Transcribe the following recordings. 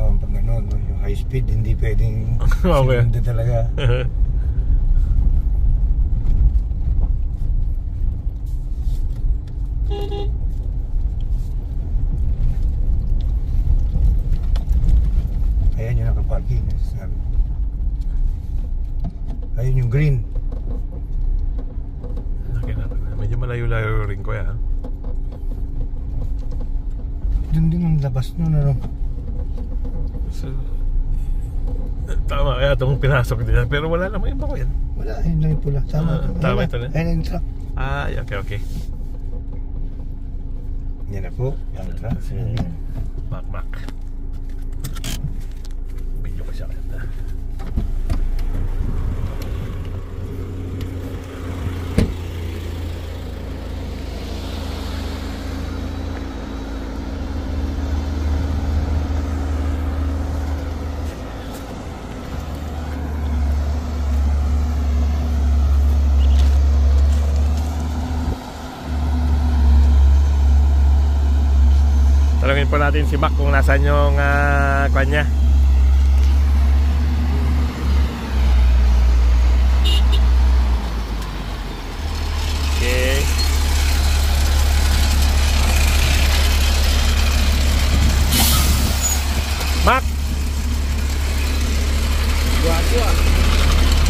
naman pag ano, yung high speed, hindi pwedeng Okay. sinundo talaga. Ayan yung nakaparking. Sabi. Ayun yung green. Medyo malayo-layo rin ko yan. Doon din ang labas nun, ano? So, tama kaya itong pinasok nila. Pero wala namang iba ko yan. Wala, ayun lang yung pula. Tama, tama ito na. Ayun yung truck. Okay. Yan na po. Yung truck. Mak. Video ko siya kaya. Talungin po natin si Mac kung nasaan yung kanya. Okay. Mac!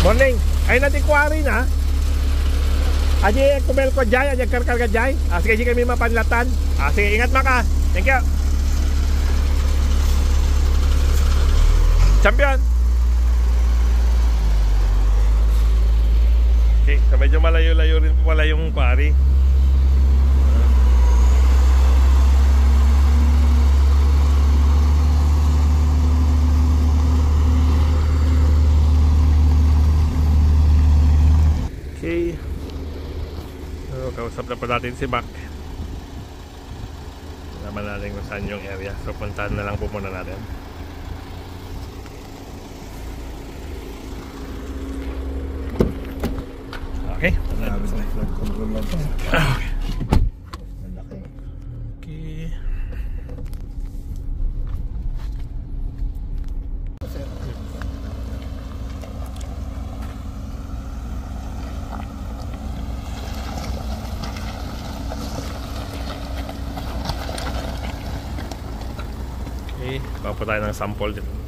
Morning! Ay natin kuwari na. Aji kumel ko jay, aji karkarga jay. Sige kami mapanlatan. Sige ingat Mac ah. Thank you. Champion. Okay, so medyo malayo-layo rin pala yung quarry. Okay. So, kausap na pa natin si Mac. Naman natin kung saan yung area. So puntahan na lang po muna natin. Okay. Flood control lang po. Okay. Malaki. Okay. Okay, baka po tayo ng sample dito.